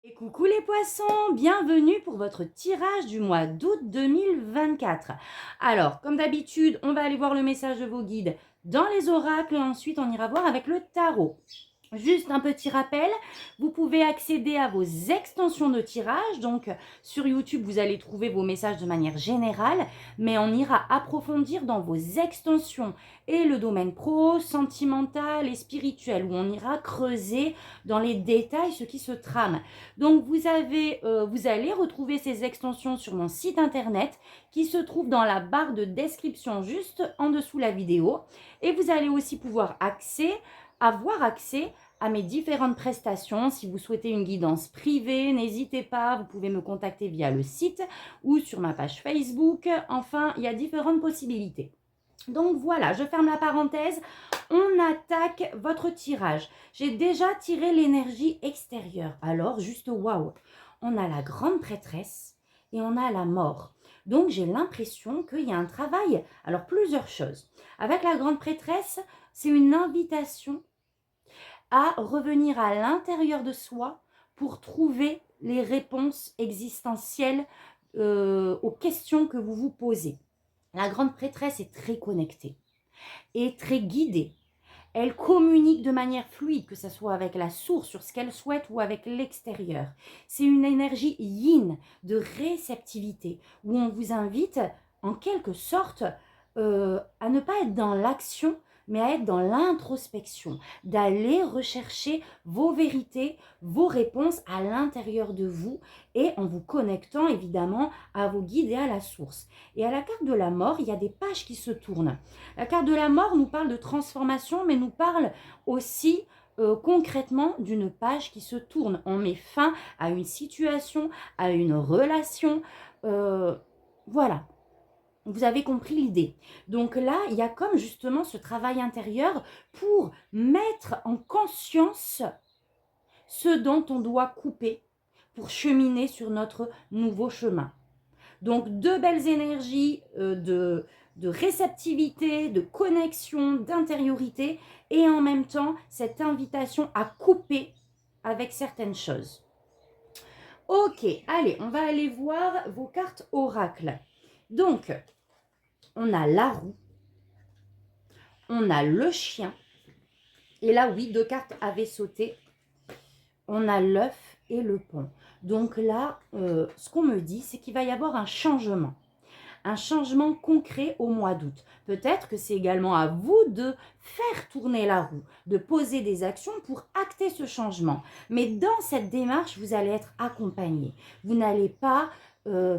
Et coucou les poissons, bienvenue pour votre tirage du mois d'août 2024. Alors, comme d'habitude, on va aller voir le message de vos guides dans les oracles et ensuite on ira voir avec le tarot. Juste un petit rappel, vous pouvez accéder à vos extensions de tirage. Donc, sur YouTube, vous allez trouver vos messages de manière générale, mais on ira approfondir dans vos extensions et le domaine pro, sentimental et spirituel, où on ira creuser dans les détails ce qui se trame. Donc, vous allez retrouver ces extensions sur mon site internet qui se trouve dans la barre de description juste en dessous de la vidéo. Et vous allez aussi pouvoir avoir accès à mes différentes prestations. Si vous souhaitez une guidance privée, n'hésitez pas, vous pouvez me contacter via le site ou sur ma page Facebook. Enfin, il y a différentes possibilités. Donc voilà, je ferme la parenthèse, on attaque votre tirage. J'ai déjà tiré l'énergie extérieure, alors juste waouh. On a la grande prêtresse et on a la mort. Donc j'ai l'impression qu'il y a un travail, alors plusieurs choses. Avec la grande prêtresse, c'est une invitation à revenir à l'intérieur de soi pour trouver les réponses existentielles aux questions que vous vous posez. La grande prêtresse est très connectée et très guidée. Elle communique de manière fluide, que ce soit avec la source, sur ce qu'elle souhaite ou avec l'extérieur. C'est une énergie yin, de réceptivité, où on vous invite en quelque sorte à ne pas être dans l'action, mais à être dans l'introspection, d'aller rechercher vos vérités, vos réponses à l'intérieur de vous et en vous connectant évidemment à vos guides et à la source. Et à la carte de la mort, il y a des pages qui se tournent. La carte de la mort nous parle de transformation, mais nous parle aussi concrètement d'une page qui se tourne. On met fin à une situation, à une relation. Voilà. Vous avez compris l'idée. Donc là, il y a comme justement ce travail intérieur pour mettre en conscience ce dont on doit couper pour cheminer sur notre nouveau chemin. Donc deux belles énergies de réceptivité, de connexion, d'intériorité et en même temps cette invitation à couper avec certaines choses. Ok, allez, on va aller voir vos cartes oracles. Donc, on a la roue, on a le chien, et là, oui, deux cartes avaient sauté. On a l'œuf et le pont. Donc là, ce qu'on me dit, c'est qu'il va y avoir un changement concret au mois d'août. Peut-être que c'est également à vous de faire tourner la roue, de poser des actions pour acter ce changement. Mais dans cette démarche, vous allez être accompagné. Vous n'allez pas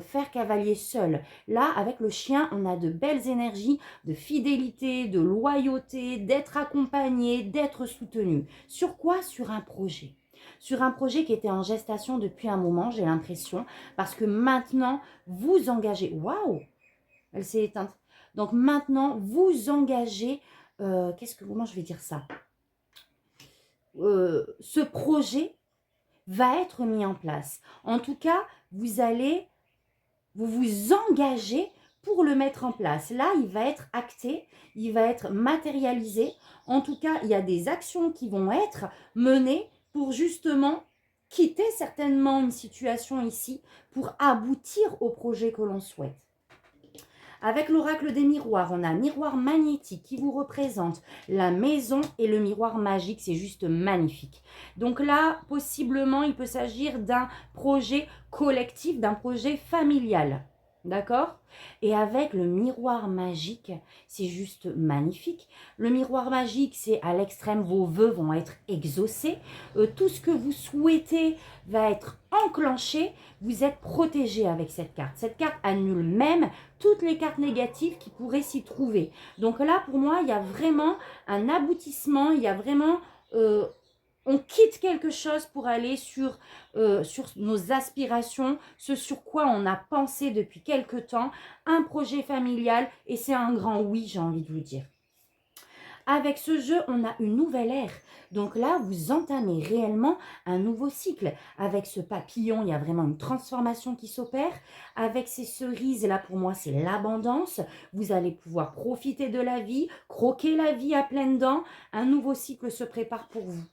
faire cavalier seul. Là, avec le chien, on a de belles énergies de fidélité, de loyauté, d'être accompagné, d'être soutenu. Sur quoi? Sur un projet. Sur un projet qui était en gestation depuis un moment, j'ai l'impression, parce que maintenant, vous engagez. Waouh! Elle s'est éteinte. Donc maintenant, vous engagez, comment je vais dire ça? Ce projet va être mis en place. En tout cas, vous vous engagez pour le mettre en place. Là, il va être acté, il va être matérialisé. En tout cas, il y a des actions qui vont être menées pour justement quitter certainement une situation ici pour aboutir au projet que l'on souhaite. Avec l'oracle des miroirs, on a un miroir magnétique qui vous représente la maison et le miroir magique, c'est juste magnifique. Donc là, possiblement, il peut s'agir d'un projet collectif, d'un projet familial. D'accord? Et avec le miroir magique, c'est juste magnifique. Le miroir magique, c'est à l'extrême, vos vœux vont être exaucés. Tout ce que vous souhaitez va être enclenché. Vous êtes protégé avec cette carte. Cette carte annule même toutes les cartes négatives qui pourraient s'y trouver. Donc là, pour moi, il y a vraiment un aboutissement. Il y a vraiment... on quitte quelque chose pour aller sur nos aspirations, ce sur quoi on a pensé depuis quelque temps, un projet familial, et c'est un grand oui, j'ai envie de vous dire. Avec ce jeu, on a une nouvelle ère. Donc là, vous entamez réellement un nouveau cycle. Avec ce papillon, il y a vraiment une transformation qui s'opère. Avec ces cerises, là, pour moi, c'est l'abondance. Vous allez pouvoir profiter de la vie, croquer la vie à pleines dents. Un nouveau cycle se prépare pour vous.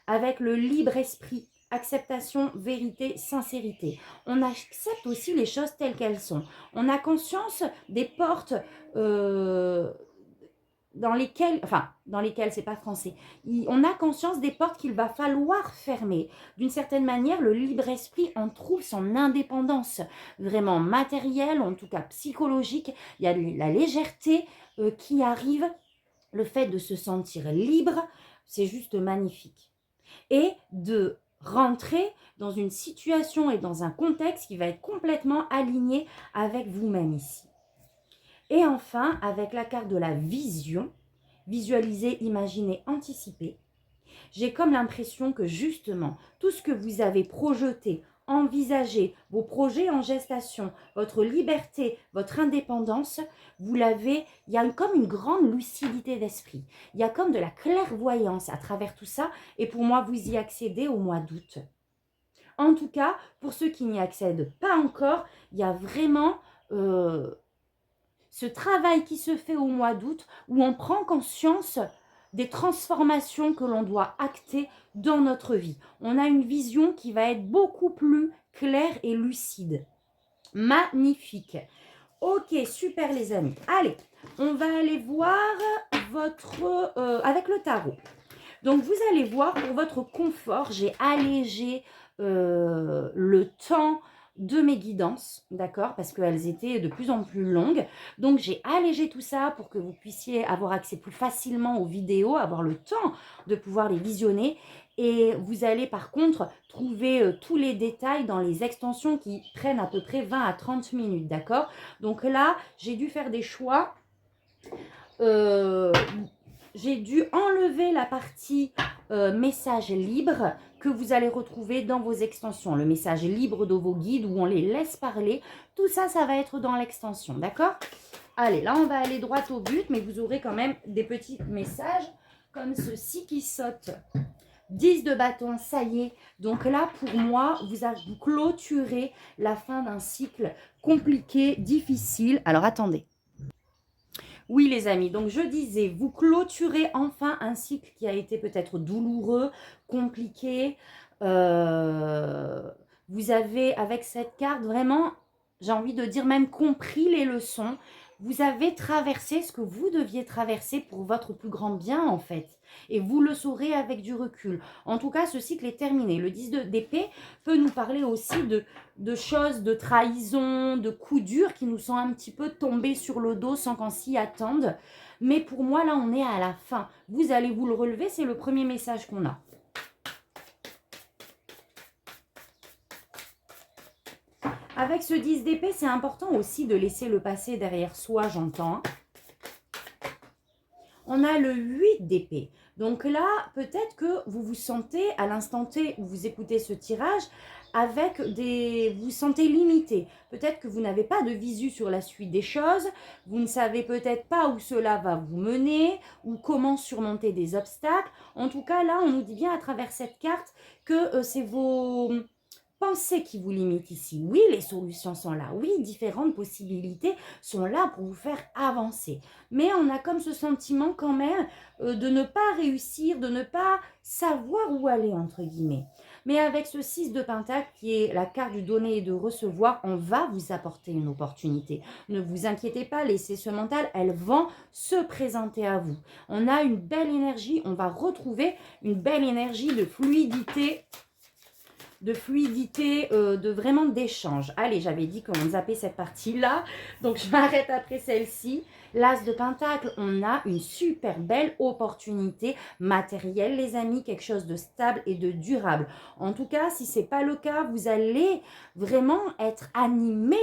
Avec le libre esprit, acceptation, vérité, sincérité. On accepte aussi les choses telles qu'elles sont. On a conscience des portes dans lesquelles, c'est pas français, on a conscience des portes qu'il va falloir fermer. D'une certaine manière, le libre esprit en trouve son indépendance, vraiment matérielle, en tout cas psychologique. Il y a la légèreté qui arrive, le fait de se sentir libre, c'est juste magnifique. Et de rentrer dans une situation et dans un contexte qui va être complètement aligné avec vous-même ici. Et enfin, avec la carte de la vision, visualiser, imaginer, anticiper, j'ai comme l'impression que justement, tout ce que vous avez projeté, envisagé, vos projets en gestation, votre liberté, votre indépendance, vous l'avez, il y a comme une grande lucidité d'esprit. Il y a comme de la clairvoyance à travers tout ça, et pour moi, vous y accédez au mois d'août. En tout cas, pour ceux qui n'y accèdent pas encore, il y a vraiment ce travail qui se fait au mois d'août où on prend conscience des transformations que l'on doit acter dans notre vie. On a une vision qui va être beaucoup plus claire et lucide. Magnifique. Ok, super les amis. Allez, on va aller voir votre avec le tarot. Donc, vous allez voir, pour votre confort, j'ai allégé le temps de mes guidances, d'accord, parce qu'elles étaient de plus en plus longues. Donc, j'ai allégé tout ça pour que vous puissiez avoir accès plus facilement aux vidéos, avoir le temps de pouvoir les visionner. Et vous allez par contre trouver tous les détails dans les extensions qui prennent à peu près 20 à 30 minutes, d'accord. Donc là, j'ai dû faire des choix. J'ai dû enlever la partie message libre que vous allez retrouver dans vos extensions. Le message libre de vos guides où on les laisse parler. Tout ça, ça va être dans l'extension, d'accord? Allez, là, on va aller droit au but, mais vous aurez quand même des petits messages comme ceci qui sautent. 10 de bâton, ça y est. Donc là, pour moi, vous clôturez la fin d'un cycle compliqué, difficile. Alors, attendez. Oui les amis, donc je disais, vous clôturez enfin un cycle qui a été peut-être douloureux, compliqué. Vous avez avec cette carte vraiment, j'ai envie de dire même compris les leçons. Vous avez traversé ce que vous deviez traverser pour votre plus grand bien en fait. Et vous le saurez avec du recul. En tout cas, ce cycle est terminé. Le 10 d'épée peut nous parler aussi de choses, de trahison, de coups durs qui nous sont un petit peu tombés sur le dos sans qu'on s'y attende. Mais pour moi, là, on est à la fin. Vous allez vous le relever, c'est le premier message qu'on a. Avec ce 10 d'épée, c'est important aussi de laisser le passé derrière soi, j'entends. On a le 8 d'épée. Donc là, peut-être que vous vous sentez, à l'instant T où vous écoutez ce tirage, vous vous sentez limité. Peut-être que vous n'avez pas de visu sur la suite des choses, vous ne savez peut-être pas où cela va vous mener, ou comment surmonter des obstacles. En tout cas, là, on nous dit bien à travers cette carte que c'est vos pensées qui vous limitent ici. Oui, les solutions sont là. Oui, différentes possibilités sont là pour vous faire avancer. Mais on a comme ce sentiment quand même de ne pas réussir, de ne pas savoir où aller, entre guillemets. Mais avec ce 6 de Pentacle, qui est la carte du donner et de recevoir, on va vous apporter une opportunité. Ne vous inquiétez pas, laissez ce mental, elles vont se présenter à vous. On a une belle énergie, on va retrouver une belle énergie de fluidité, de vraiment d'échange. Allez, j'avais dit qu'on zappait cette partie-là, donc je m'arrête après celle-ci. L'As de Pentacle, on a une super belle opportunité matérielle, les amis, quelque chose de stable et de durable. En tout cas, si ce n'est pas le cas, vous allez vraiment être animé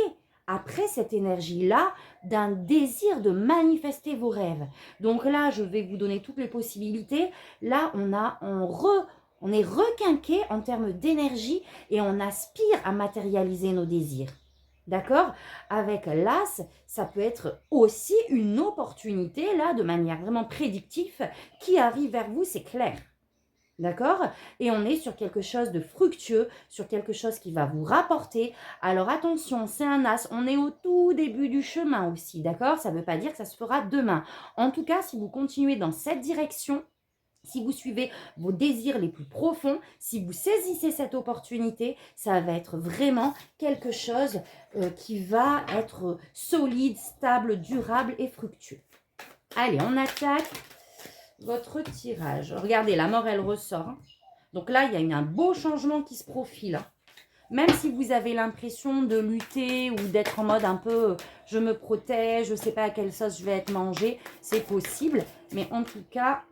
après cette énergie-là d'un désir de manifester vos rêves. Donc là, je vais vous donner toutes les possibilités. Là, on est requinqué en termes d'énergie et on aspire à matérialiser nos désirs. D'accord? Avec l'As, ça peut être aussi une opportunité, là, de manière vraiment prédictive, qui arrive vers vous, c'est clair. D'accord? Et on est sur quelque chose de fructueux, sur quelque chose qui va vous rapporter. Alors attention, c'est un As, on est au tout début du chemin aussi, d'accord? Ça ne veut pas dire que ça se fera demain. En tout cas, si vous continuez dans cette direction, Si vous suivez vos désirs les plus profonds, si vous saisissez cette opportunité, ça va être vraiment quelque chose qui va être solide, stable, durable et fructueux. Allez, on attaque votre tirage. Regardez, la mort, elle ressort. Hein. Donc là, il y a un beau changement qui se profile. Hein. Même si vous avez l'impression de lutter ou d'être en mode un peu je me protège, je ne sais pas à quelle sauce je vais être mangée, c'est possible. Mais en tout cas,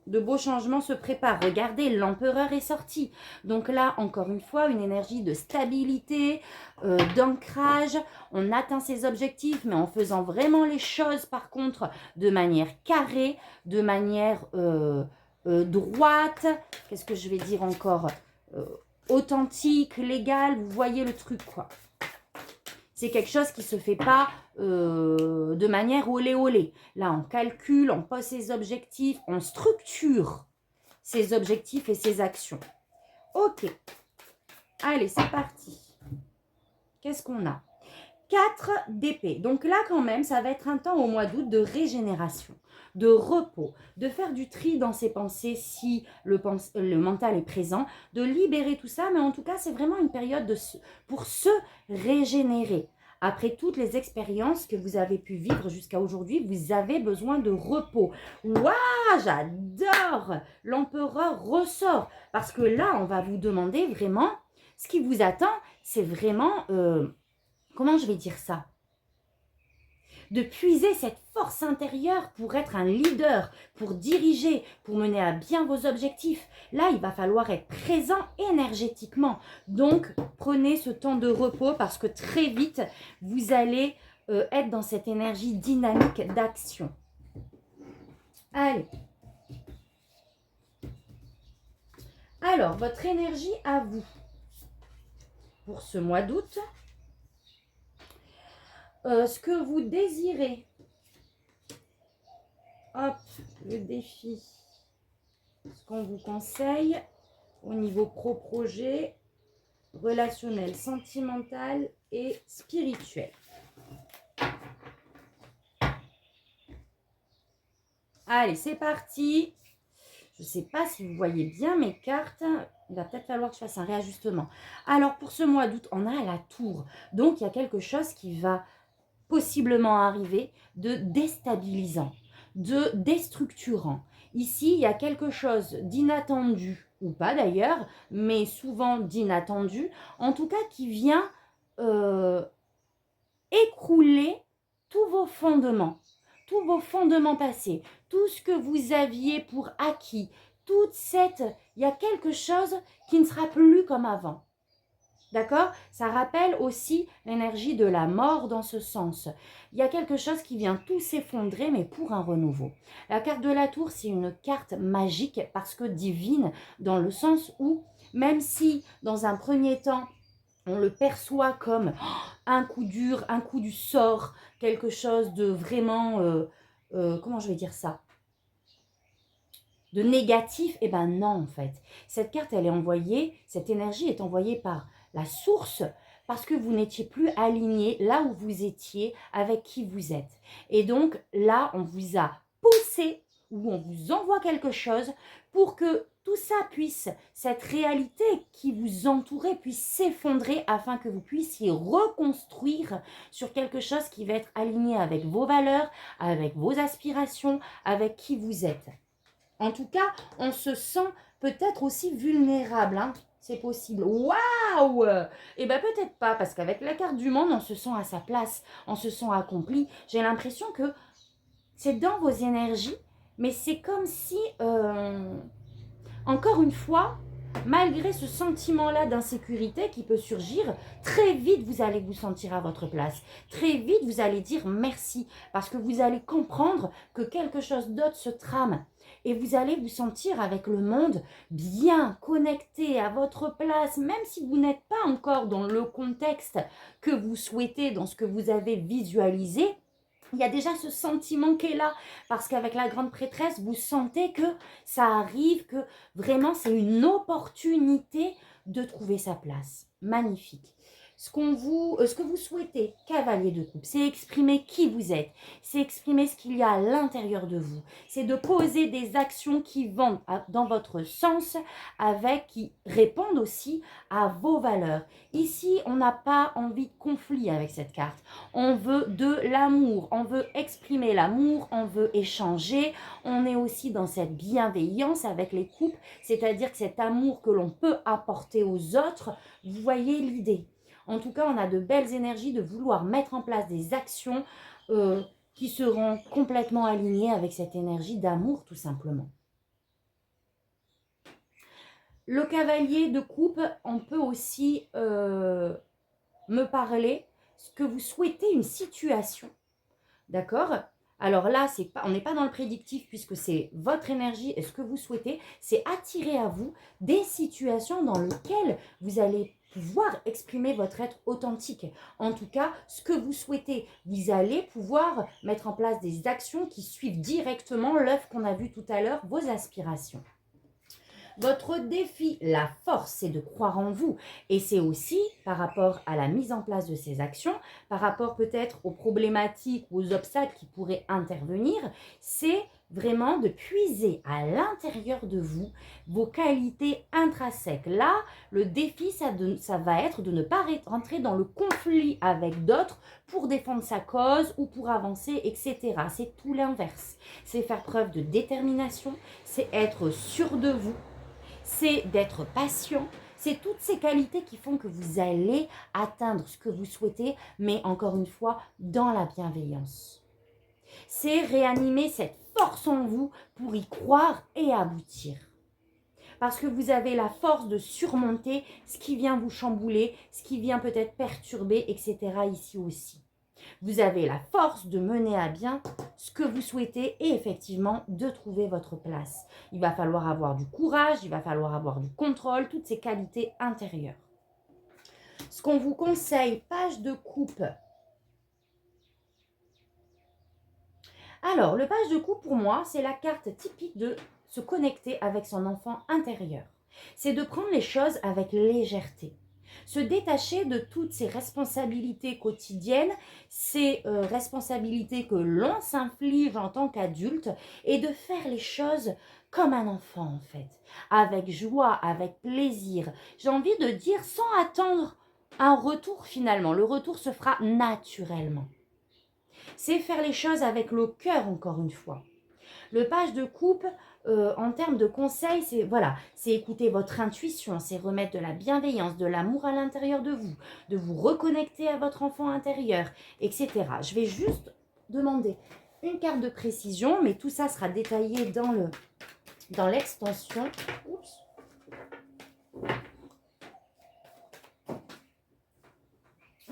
de beaux changements se préparent. Regardez, l'empereur est sorti. Donc là, encore une fois, une énergie de stabilité, d'ancrage. On atteint ses objectifs, mais en faisant vraiment les choses, par contre, de manière carrée, de manière droite. Qu'est-ce que je vais dire encore authentique, légale. Vous voyez le truc, quoi. C'est quelque chose qui ne se fait pas de manière olé olé. Là, on calcule, on pose ses objectifs, on structure ses objectifs et ses actions. Ok. Allez, c'est parti. Qu'est-ce qu'on a? 4 d'épée. Donc là, quand même, ça va être un temps au mois d'août de régénération, de repos, de faire du tri dans ses pensées si le mental est présent, de libérer tout ça. Mais en tout cas, c'est vraiment une période pour se régénérer. Après toutes les expériences que vous avez pu vivre jusqu'à aujourd'hui, vous avez besoin de repos. Waouh, j'adore! L'empereur ressort. Parce que là, on va vous demander vraiment, ce qui vous attend, c'est vraiment... comment je vais dire ça? De puiser cette force intérieure pour être un leader, pour diriger, pour mener à bien vos objectifs. Là, il va falloir être présent énergétiquement. Donc, prenez ce temps de repos parce que très vite, vous allez être dans cette énergie dynamique d'action. Allez. Alors, votre énergie à vous pour ce mois d'août. Ce que vous désirez. Hop, le défi. Ce qu'on vous conseille au niveau pro-projet, relationnel, sentimental et spirituel. Allez, c'est parti. Je ne sais pas si vous voyez bien mes cartes. Il va peut-être falloir que je fasse un réajustement. Alors, pour ce mois d'août, on a la tour. Donc, il y a quelque chose qui va possiblement arriver de déstabilisant, de déstructurant. Ici, il y a quelque chose d'inattendu, ou pas d'ailleurs, mais souvent d'inattendu, en tout cas qui vient écrouler tous vos fondements passés, tout ce que vous aviez pour acquis, il y a quelque chose qui ne sera plus comme avant. D'accord? Ça rappelle aussi l'énergie de la mort dans ce sens. Il y a quelque chose qui vient tout s'effondrer, mais pour un renouveau. La carte de la tour, c'est une carte magique parce que divine, dans le sens où, même si dans un premier temps, on le perçoit comme un coup dur, un coup du sort, quelque chose de vraiment, comment je vais dire ça? De négatif, eh ben non en fait. Cette carte, elle est envoyée, cette énergie est envoyée par la source parce que vous n'étiez plus aligné là où vous étiez avec qui vous êtes. Et donc là, on vous a poussé ou on vous envoie quelque chose pour que tout ça puisse, cette réalité qui vous entourait puisse s'effondrer afin que vous puissiez reconstruire sur quelque chose qui va être aligné avec vos valeurs, avec vos aspirations, avec qui vous êtes. En tout cas, on se sent peut-être aussi vulnérable, hein. C'est possible. Waouh! Eh bien, peut-être pas, parce qu'avec la carte du monde, on se sent à sa place, on se sent accompli. J'ai l'impression que c'est dans vos énergies, mais c'est comme si, encore une fois, malgré ce sentiment-là d'insécurité qui peut surgir, très vite, vous allez vous sentir à votre place. Très vite, vous allez dire merci, parce que vous allez comprendre que quelque chose d'autre se trame. Et vous allez vous sentir avec le monde bien connecté à votre place, même si vous n'êtes pas encore dans le contexte que vous souhaitez, dans ce que vous avez visualisé. Il y a déjà ce sentiment qui est là, parce qu'avec la grande prêtresse, vous sentez que ça arrive, que vraiment c'est une opportunité de trouver sa place. Magnifique. ce que vous souhaitez, cavalier de coupe, c'est exprimer qui vous êtes, c'est exprimer ce qu'il y a à l'intérieur de vous, c'est de poser des actions qui vont dans votre sens, qui répondent aussi à vos valeurs. Ici, on n'a pas envie de conflit avec cette carte. On veut de l'amour, on veut exprimer l'amour, on veut échanger. On est aussi dans cette bienveillance avec les couples, c'est-à-dire que cet amour que l'on peut apporter aux autres, vous voyez l'idée. En tout cas, on a de belles énergies de vouloir mettre en place des actions qui seront complètement alignées avec cette énergie d'amour, tout simplement. Le cavalier de coupe, on peut aussi me parler ce que vous souhaitez une situation. D'accord? Alors là, on n'est pas dans le prédictif puisque c'est votre énergie et ce que vous souhaitez, c'est attirer à vous des situations dans lesquelles vous allez pouvoir exprimer votre être authentique. En tout cas, ce que vous souhaitez, vous allez pouvoir mettre en place des actions qui suivent directement l'œuvre qu'on a vue tout à l'heure, vos aspirations. Votre défi, la force, c'est de croire en vous. Et c'est aussi par rapport à la mise en place de ces actions, par rapport peut-être aux problématiques ou aux obstacles qui pourraient intervenir, c'est vraiment de puiser à l'intérieur de vous vos qualités intrinsèques. Là, le défi, ça va être de ne pas rentrer dans le conflit avec d'autres pour défendre sa cause ou pour avancer, etc. C'est tout l'inverse. C'est faire preuve de détermination, c'est être sûr de vous, c'est d'être patient. C'est toutes ces qualités qui font que vous allez atteindre ce que vous souhaitez, mais encore une fois, dans la bienveillance. C'est réanimer cette force en vous pour y croire et aboutir. Parce que vous avez la force de surmonter ce qui vient vous chambouler, ce qui vient peut-être perturber, etc. ici aussi. Vous avez la force de mener à bien ce que vous souhaitez et effectivement de trouver votre place. Il va falloir avoir du courage, il va falloir avoir du contrôle, toutes ces qualités intérieures. Ce qu'on vous conseille, page de coupe. Alors, le page de coupe pour moi, c'est la carte typique de se connecter avec son enfant intérieur. C'est de prendre les choses avec légèreté. Se détacher de toutes ces responsabilités quotidiennes, ces responsabilités que l'on s'inflige en tant qu'adulte et de faire les choses comme un enfant en fait, avec joie, avec plaisir. J'ai envie de dire sans attendre un retour finalement. Le retour se fera naturellement. C'est faire les choses avec le cœur encore une fois. Le page de coupe, en termes de conseils, c'est écouter votre intuition, c'est remettre de la bienveillance, de l'amour à l'intérieur de vous reconnecter à votre enfant intérieur, etc. Je vais juste demander une carte de précision, mais tout ça sera détaillé dans l'extension. Oups.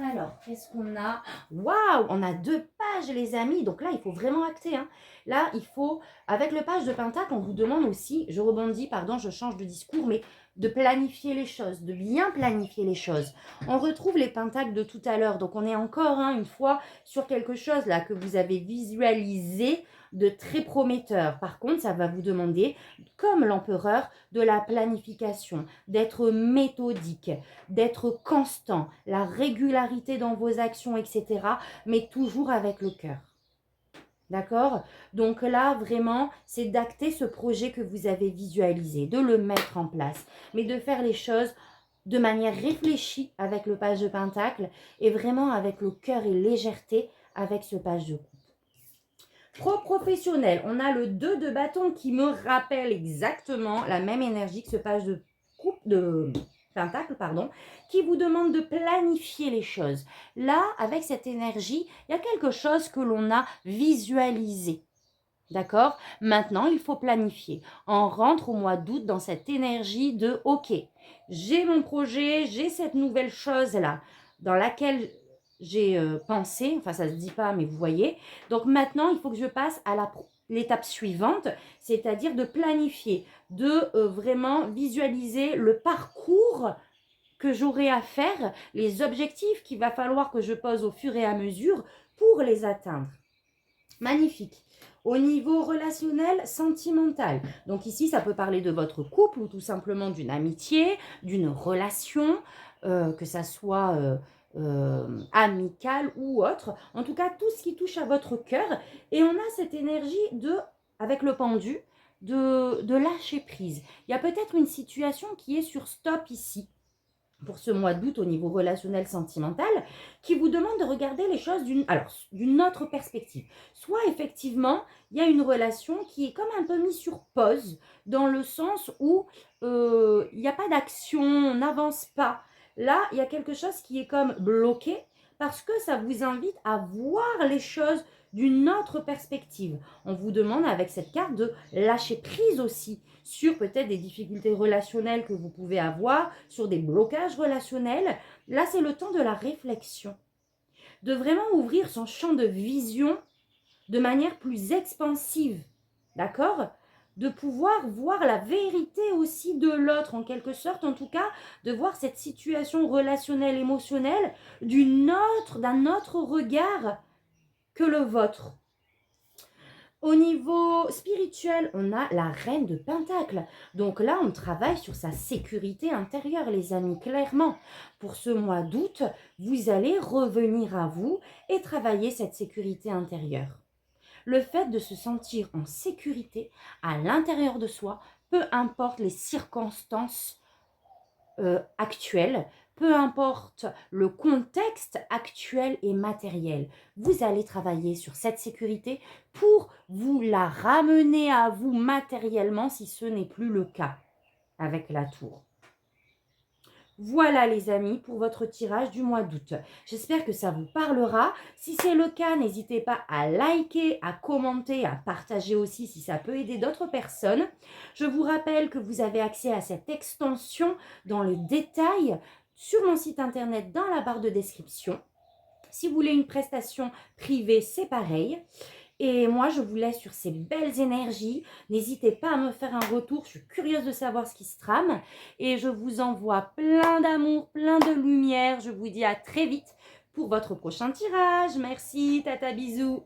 Alors, qu'est-ce qu'on a? Waouh, on a 2 pages, les amis. Donc là, il faut vraiment acter. Hein. Là, il faut, avec le page de Pentacle, on vous demande aussi, je rebondis, pardon, je change de discours, mais de planifier les choses, de bien planifier les choses. On retrouve les pentacles de tout à l'heure. Donc, on est encore une fois sur quelque chose là que vous avez visualisé de très prometteur. Par contre, ça va vous demander, comme l'empereur, de la planification, d'être méthodique, d'être constant, la régularité dans vos actions, etc. Mais toujours avec le cœur. D'accord? Donc là, vraiment, c'est d'acter ce projet que vous avez visualisé, de le mettre en place, mais de faire les choses de manière réfléchie avec le page de Pentacle et vraiment avec le cœur et légèreté avec ce page de coupe. Pro-professionnel, on a le 2 de bâton qui me rappelle exactement la même énergie que ce page de coupe de Pentacle, pardon, qui vous demande de planifier les choses. Là, avec cette énergie, il y a quelque chose que l'on a visualisé. D'accord? Maintenant, il faut planifier. On rentre au mois d'août dans cette énergie de « Ok, j'ai mon projet, j'ai cette nouvelle chose-là dans laquelle j'ai pensé. » Enfin, ça ne se dit pas, mais vous voyez. Donc maintenant, il faut que je passe à l'étape suivante, c'est-à-dire de planifier, de vraiment visualiser le parcours que j'aurai à faire, les objectifs qu'il va falloir que je pose au fur et à mesure pour les atteindre. Magnifique. Au niveau relationnel, sentimental. Donc ici, ça peut parler de votre couple ou tout simplement d'une amitié, d'une relation, que ça soit amical ou autre. En tout cas, tout ce qui touche à votre cœur. Et on a cette énergie avec le pendu, de lâcher prise. Il y a peut-être une situation qui est sur stop ici, pour ce mois d'août au niveau relationnel sentimental, qui vous demande de regarder les choses d'une autre perspective. Soit effectivement, il y a une relation qui est comme un peu mise sur pause, dans le sens où il n'y a pas d'action, on n'avance pas. Là, il y a quelque chose qui est comme bloqué, parce que ça vous invite à voir les choses d'une autre perspective. On vous demande avec cette carte de lâcher prise aussi sur peut-être des difficultés relationnelles que vous pouvez avoir, sur des blocages relationnels. Là, c'est le temps de la réflexion, de vraiment ouvrir son champ de vision de manière plus expansive, d'accord? De pouvoir voir la vérité aussi de l'autre, en quelque sorte, en tout cas, de voir cette situation relationnelle, émotionnelle d'un autre regard que le vôtre. Au niveau spirituel, on a la reine de Pentacle. Donc là, on travaille sur sa sécurité intérieure, les amis, clairement. Pour ce mois d'août, vous allez revenir à vous et travailler cette sécurité intérieure. Le fait de se sentir en sécurité à l'intérieur de soi, peu importe les circonstances actuelles, peu importe le contexte actuel et matériel, vous allez travailler sur cette sécurité pour vous la ramener à vous matériellement si ce n'est plus le cas avec la tour. Voilà les amis pour votre tirage du mois d'août. J'espère que ça vous parlera. Si c'est le cas, n'hésitez pas à liker, à commenter, à partager aussi si ça peut aider d'autres personnes. Je vous rappelle que vous avez accès à cette extension dans le détail sur mon site internet dans la barre de description. Si vous voulez une prestation privée, c'est pareil. Et moi, je vous laisse sur ces belles énergies. N'hésitez pas à me faire un retour. Je suis curieuse de savoir ce qui se trame. Et je vous envoie plein d'amour, plein de lumière. Je vous dis à très vite pour votre prochain tirage. Merci, tata, bisous.